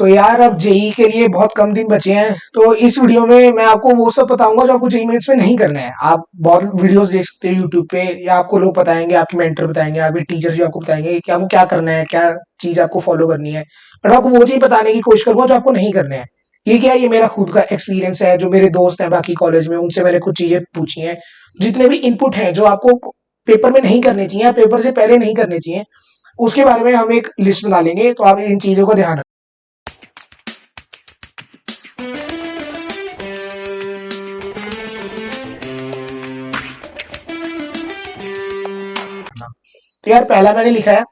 यार अब जेई के लिए बहुत कम दिन बचे हैं, तो इस वीडियो में मैं आपको वो सब बताऊंगा जो आपको जेई मेंस में नहीं करना है। आप बहुत वीडियोस देख सकते हो यूट्यूब पे, या आपको लोग बताएंगे, आपके मेंटर बताएंगे, आपके टीचर जी आपको बताएंगे कि आपको क्या करना है, क्या चीज आपको फॉलो करनी है। बट आपको वो चीज बताने की कोशिश करूंगा जो आपको नहीं करना है। ये क्या है, ये मेरा खुद का एक्सपीरियंस है, जो मेरे दोस्त हैं बाकी कॉलेज में उनसे मैंने कुछ चीजें पूछी हैं। जितने भी इनपुट हैं जो आपको पेपर में नहीं करने चाहिए या पेपर से पहले नहीं करने चाहिए, उसके बारे में हम एक लिस्ट बना लेंगे, तो आप इन चीजों का ध्यान रखना। तो यार पहला मैंने लिखा है,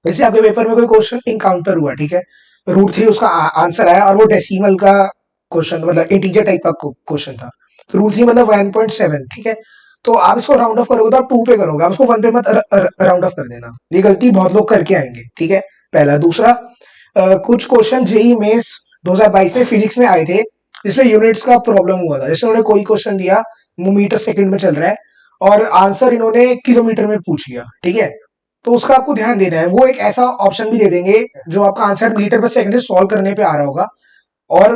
जैसे आपके पेपर में कोई क्वेश्चन इनकाउंटर हुआ, ठीक है, रूट 3 उसका आंसर आया और वो डेसिमल का क्वेश्चन, मतलब इंटीजर टाइप का क्वेश्चन था। तो रूट 3 मतलब 1.7, ठीक है। तो आप इसको राउंड ऑफ करोगे तो आप 2 पे करोगे, आप उसको 1 पे मत राउंड ऑफ कर देना। ये गलती बहुत लोग करके आएंगे, ठीक है। पहला। दूसरा, कुछ क्वेश्चन जेई मेंस 2022 में फिजिक्स में आए थे, जिसमें यूनिट्स का प्रॉब्लम हुआ था। जैसे उन्होंने कोई क्वेश्चन दिया, वो मीटर सेकंड में चल रहा है और आंसर इन्होंने किलोमीटर में पूछ लिया, ठीक है। तो उसका आपको ध्यान देना है। वो एक ऐसा ऑप्शन भी दे देंगे जो आपका आंसर मीटर पर सेकंड से सॉल्व करने पे आ रहा होगा, और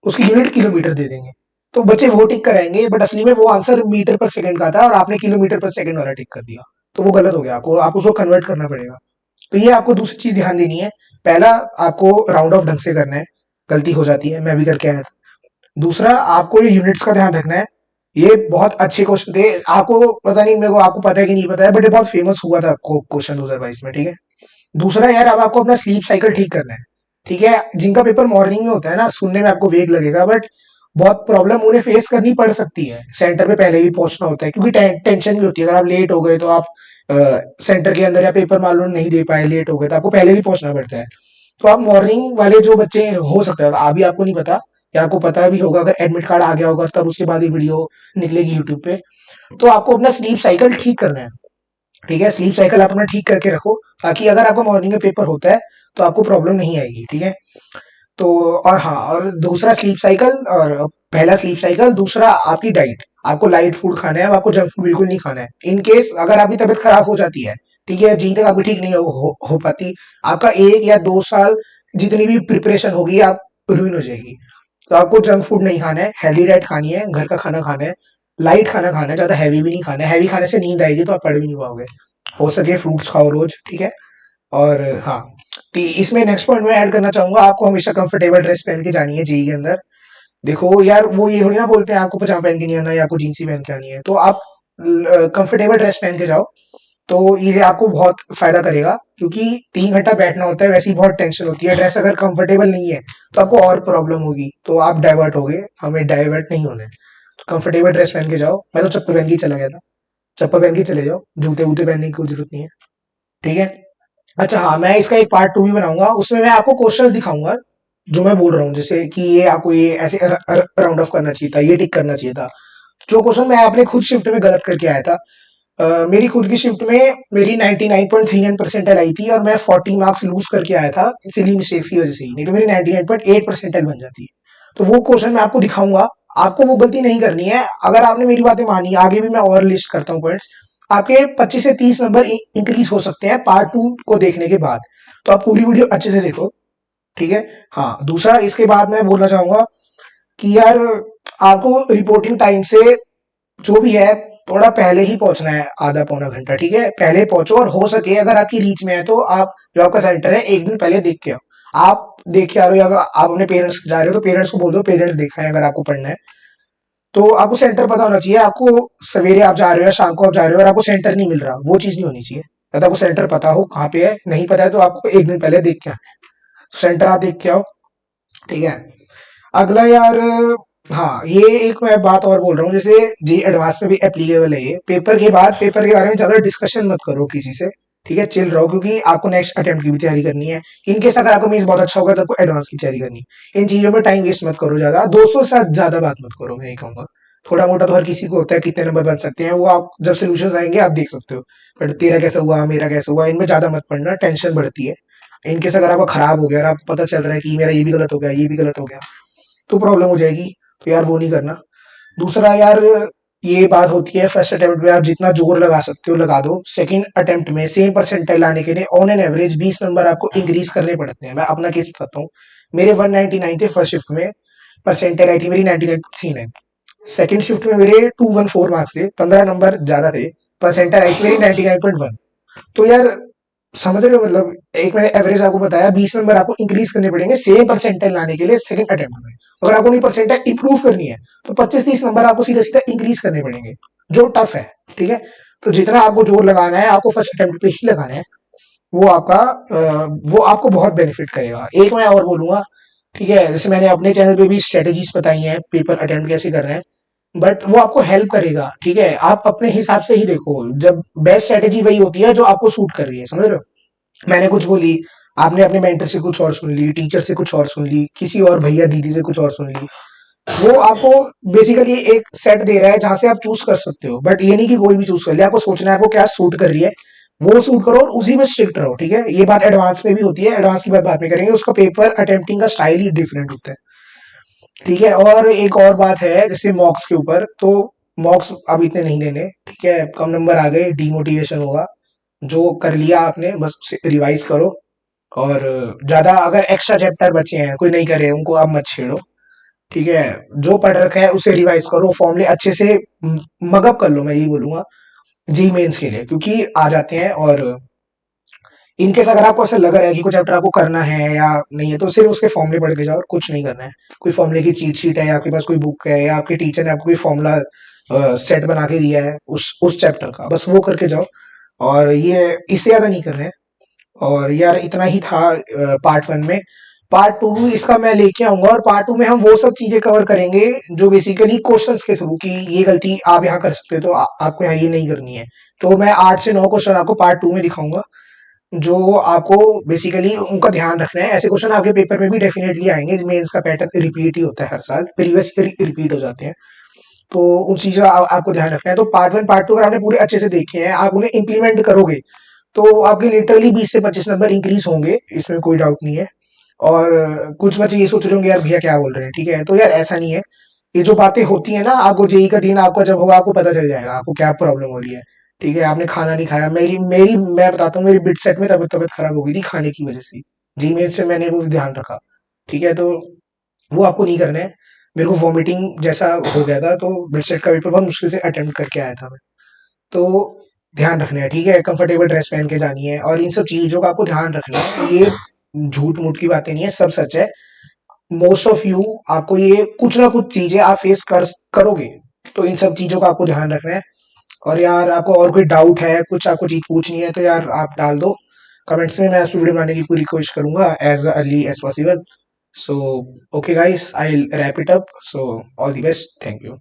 उसकी यूनिट किलोमीटर दे देंगे। तो बच्चे वो टिक कराएंगे, बट असली में वो आंसर मीटर पर सेकंड का था और आपने किलोमीटर पर सेकंड वाला टिक कर दिया। तो वो गलत हो गया, आपको आप उसको कन्वर्ट करना पड़ेगा। तो ये आपको दूसरी चीज ध्यान देनी है। पहला, आपको राउंड ऑफ ढंग से करना है। गलती हो जाती है, मैं भी करके आया था। दूसरा, आपको ये यूनिट्स का ध्यान रखना है। ये बहुत अच्छे क्वेश्चन थे। आपको पता नहीं, मेरे को आपको पता है कि नहीं पता है, बट ये बहुत फेमस हुआ था क्वेश्चन 2022 में, ठीक है। दूसरा यार, अब आपको अपना स्लीप साइकिल ठीक करना है, ठीक है। जिनका पेपर मॉर्निंग में होता है ना, सुनने में आपको वेग लगेगा, बट बहुत प्रॉब्लम उन्हें फेस करनी पड़ सकती है। सेंटर पे पहले ही पहुंचना होता है, क्योंकि टेंशन भी होती है। अगर आप लेट हो गए तो आप सेंटर के अंदर या पेपर मान लो नहीं दे पाए, लेट हो गए, तो आपको पहले ही पहुंचना पड़ता है। तो आप मॉर्निंग वाले जो बच्चे, हो सकता है अभी आपको नहीं पता, या आपको पता भी होगा अगर एडमिट कार्ड आ गया होगा तब उसके बाद ये वीडियो निकलेगी यूट्यूब पे। तो आपको अपना स्लीप साइकिल ठीक करना है, ठीक है। स्लीप साइकिल अपना ठीक करके रखो, ताकि अगर आपका मॉर्निंग में पेपर होता है तो आपको प्रॉब्लम नहीं आएगी, ठीक है। तो और हाँ, और दूसरा स्लीप साइकिल, और पहला स्लीप साइकिल। दूसरा, आपकी डाइट। आपको लाइट फूड खाना है, आपको जंक फूड बिल्कुल नहीं खाना है। इन केस अगर आपकी तबीयत खराब हो जाती है, ठीक है, जी तक आपकी ठीक नहीं हो पाती, आपका 1 या 2 साल जितनी भी प्रिपरेशन होगी आप रुइन हो जाएगी। तो आपको जंक फूड नहीं खाना है, हेल्दी डाइट खानी है, घर का खाना खाना है, लाइट खाना खाना है, ज्यादा हैवी भी नहीं खाना है। हैवी खाने से नींद आएगी तो आप पढ़ भी नहीं पाओगे। हो सके फ्रूट्स खाओ रोज, ठीक है। और हाँ, तो इसमें नेक्स्ट पॉइंट में ऐड करना चाहूंगा, आपको हमेशा कंफर्टेबल ड्रेस पहन के जानी है जेई के अंदर। देखो यार, वो ये थोड़ी ना बोलते हैं आपको पजामा पहन के नहीं आना या आपको जींस ही पहन के आनी है। तो आप कंफर्टेबल ड्रेस पहन के जाओ, तो ये आपको बहुत फायदा करेगा। क्योंकि 3 घंटा बैठना होता है, वैसे ही बहुत टेंशन होती है। ड्रेस अगर कंफर्टेबल नहीं है तो आपको और प्रॉब्लम होगी, तो आप डाइवर्ट होगे। हमें डाइवर्ट नहीं होना है। तो कंफर्टेबल ड्रेस पहन के जाओ। मैं तो चप्पल पहन के ही चला गया था। चप्पल पहन के चले जाओ, जूते वूते पहनने की कोई जरूरत नहीं है, ठीक है। अच्छा हाँ, मैं इसका एक पार्ट 2 भी बनाऊंगा, उसमें मैं आपको क्वेश्चंस दिखाऊंगा जो मैं बोल रहा हूँ। जैसे कि ये आपको ये ऐसे राउंड ऑफ करना चाहिए था, ये टिक करना चाहिए था। जो क्वेश्चन मैं अपने खुद शिफ्ट में गलत करके आया था। मेरी खुद की शिफ्ट में मेरी 99.39 परसेंटाइल आई थी, और मैं 40 मार्क्स लूज करके आया था सिली मिस्टेक्स की वजह से ही। नहीं तो मेरी 99.8 परसेंटाइल बन जाती। तो वो क्वेश्चन मैं आपको दिखाऊंगा। आपको वो गलती नहीं करनी है। अगर आपने मेरी बातें मानी, आगे भी मैं और लिस्ट करता हूँ पॉइंट्स, आपके 25 से 30 नंबर इंक्रीज हो सकते हैं पार्ट 2 को देखने के बाद। तो आप पूरी वीडियो अच्छे से देखो, ठीक है। हाँ, दूसरा, इसके बाद मैं बोलना चाहूंगा कि यार, आपको रिपोर्टिंग टाइम से जो भी है थोड़ा पहले ही पहुंचना है, आधा पौना घंटा, ठीक है। पहले पहुंचो, और हो सके अगर आपकी रीच में है तो आप जो आपका सेंटर है एक दिन पहले देख के आओ। आप देख के आ रहे हो, या अगर आप अपने पेरेंट्स जा रहे हो तो पेरेंट्स को बोल दो, पेरेंट्स देखा है अगर आपको पढ़ना है। तो आपको सेंटर पता होना चाहिए। आपको सवेरे आप जा रहे हो या शाम को आप जा रहे हो और आपको सेंटर नहीं मिल रहा, वो चीज नहीं होनी चाहिए। अगर आपको सेंटर पता हो कहाँ पे है, नहीं पता है तो आपको एक दिन पहले देख के आना है। सेंटर आप देख के आओ, ठीक है। अगला यार, हाँ, ये एक मैं बात और बोल रहा हूँ, जैसे जी एडवांस में भी एप्लीकेबल है ये। पेपर के बाद पेपर के बारे में ज्यादा डिस्कशन मत करो किसी से, ठीक है। चिल रहो, क्योंकि आपको नेक्स्ट अटेम्प्ट की भी तैयारी करनी है। इनकेस अगर आपका मीन्स बहुत अच्छा होगा तो आपको एडवांस की तैयारी करनी है। इन चीजों में टाइम वेस्ट मत करो, ज्यादा दोस्तों के साथ ज्यादा बात मत करो, मैं ये कहूंगा। थोड़ा मोटा तो हर किसी को होता है, कितने नंबर बन सकते हैं वो आप जब सोल्यूशन आएंगे आप देख सकते हो। बट तेरा कैसा हुआ, मेरा कैसा हुआ, इनमें ज्यादा मत पड़ना, टेंशन बढ़ती है। इनकेस अगर आपका खराब हो गया और आपको पता चल रहा है कि मेरा ये भी गलत हो गया, ये भी गलत हो गया, तो प्रॉब्लम हो जाएगी। तो यार वो नहीं करना। दूसरा यार, ये बात होती है फर्स्ट अटेम्प्ट में आप जितना जोर लगा सकते हो लगा दो, सेकंड अटेम्प्ट में सेम परसेंटाइल लाने के लिए ऑन एन एवरेज 20 नंबर आपको इंक्रीज करने पड़ते हैं। मैं अपना केस बताता हूँ, मेरे 199 थे फर्स्ट शिफ्ट में, परसेंटाइल आई थी मेरी 99.39। सेकंड शिफ्ट में मेरे 214 मार्क्स थे, 15 नंबर ज्यादा थे, परसेंटाइल आई थी मेरी 99.1। तो यार समझ रहे हो, मतलब एक मैंने एवरेज आपको बताया, 20 नंबर आपको इंक्रीज करने पड़ेंगे सेम परसेंटाइल लाने के लिए सेकंड अटेम्प्ट में। अगर आपको नहीं परसेंटाइल इंप्रूव करनी है तो 25-30 नंबर आपको सीधा सीधा इंक्रीज करने पड़ेंगे, जो टफ है। ठीक है, तो जितना आपको जोर लगाना है आपको फर्स्ट अटेम्प्ट पे ही लगाना है, वो आपका वो आपको बहुत बेनिफिट करेगा। एक मैं और बोलूंगा, ठीक है, जैसे मैंने अपने चैनल पे भी स्ट्रेटेजीज बताई हैं पेपर अटेम्प्ट कैसे कर रहे हैं, बट वो आपको हेल्प करेगा। ठीक है, आप अपने हिसाब से ही देखो, जब बेस्ट स्ट्रेटेजी वही होती है जो आपको सूट कर रही है, समझ रहे हो। मैंने कुछ बोली, आपने अपने मेंटर से कुछ और सुन ली, टीचर से कुछ और सुन ली, किसी और भैया दीदी से कुछ और सुन ली। वो आपको बेसिकली एक सेट दे रहा है जहां से आप चूज कर सकते हो, बट ये नहीं कि कोई भी चूज कर ले। आपको सोचना है आपको क्या सूट कर रही है, वो सूट करो और उसी में स्ट्रिक्ट रहो। ठीक है, ये बात एडवांस में भी होती है, एडवांस की बात बाद में करेंगे, उसका पेपर अटेम्प्टिंग का स्टाइल ही डिफरेंट होता है। ठीक है, और एक और बात है जैसे मॉक्स के ऊपर, तो मॉक्स अब इतने नहीं देने। ठीक है, कम नंबर आ गए, डीमोटिवेशन होगा। जो कर लिया आपने बस रिवाइज करो, और ज्यादा अगर एक्स्ट्रा चैप्टर बचे हैं कोई नहीं करे उनको आप मत छेड़ो। ठीक है, जो पढ़ रखा है उसे रिवाइज करो, फॉर्मूले अच्छे से मगअप कर लो, मैं यही बोलूंगा जी मेंस के लिए, क्योंकि आ जाते हैं। और इनकेस अगर आपको ऐसा लग रहा है कि कुछ चैप्टर आपको करना है या नहीं है, तो सिर्फ उसके फॉर्मूले पढ़ के जाओ और कुछ नहीं करना है। कोई फॉर्मूले की चीट शीट है या आपके पास कोई बुक है या आपके टीचर ने आपको कोई फॉर्मूला सेट बना के दिया है उस चैप्टर का, बस वो करके जाओ। और ये इससे ज्यादा नहीं कर रहे हैं। और यार इतना ही था पार्ट वन में। पार्ट टू इसका मैं लेके आऊंगा, और पार्ट टू में हम वो सब चीजें कवर करेंगे जो बेसिकली क्वेश्चंस के थ्रू, कि ये गलती आप यहाँ कर सकते हो तो आपको यहाँ ये नहीं करनी है। तो मैं 8 से 9 क्वेश्चन आपको पार्ट टू में दिखाऊंगा, जो आपको बेसिकली उनका ध्यान रखना है। ऐसे क्वेश्चन आपके पेपर में भी डेफिनेटली आएंगे, मेंस का पैटर्न रिपीट ही होता है, हर साल प्रीवियस रिपीट हो जाते हैं। तो उन चीजों का आपको ध्यान रखना है। तो पार्ट वन पार्ट टू अगर आपने पूरे अच्छे से देखे हैं, आप उन्हें इंप्लीमेंट करोगे, तो आपके लिटरली 20 से 25 नंबर इंक्रीज होंगे, इसमें कोई डाउट नहीं है। और कुछ बच्चे ये सोच रहे होंगे यार भैया क्या बोल रहे हैं, ठीक है, तो यार ऐसा नहीं है। ये जो बातें होती है ना, आपको जेई का दिन आपका जब होगा आपको पता चल जाएगा आपको क्या प्रॉब्लम हो रही है। ठीक है, आपने खाना नहीं खाया, मेरी मेरी मैं बताता हूँ, मेरी बिट सेट में तबियत तबियत खराब हो गई थी खाने की वजह से। जी मेन्स में मैंने वो ध्यान रखा। ठीक है, तो वो आपको नहीं करना है। मेरे को वॉमिटिंग जैसा हो गया था, तो बिट सेट का पेपर बहुत मुश्किल से अटेम्प्ट करके आया था मैं। तो ध्यान रखना है। ठीक है, कंफर्टेबल ड्रेस पहन के जानी है, और इन सब चीजों का आपको ध्यान रखना है। ये झूठ मूठ की बातें नहीं है, सब सच है। मोस्ट ऑफ यू आपको ये कुछ ना कुछ चीजें आप फेस करोगे, तो इन सब चीजों का आपको ध्यान रखना है। और यार आपको और कोई डाउट है, कुछ आपको चीज पूछनी है, तो यार आप डाल दो कमेंट्स में, मैं उस पर वीडियो बनाने की पूरी कोशिश करूंगा as early as possible. So okay guys, I wrap it up. So all the best, thank you.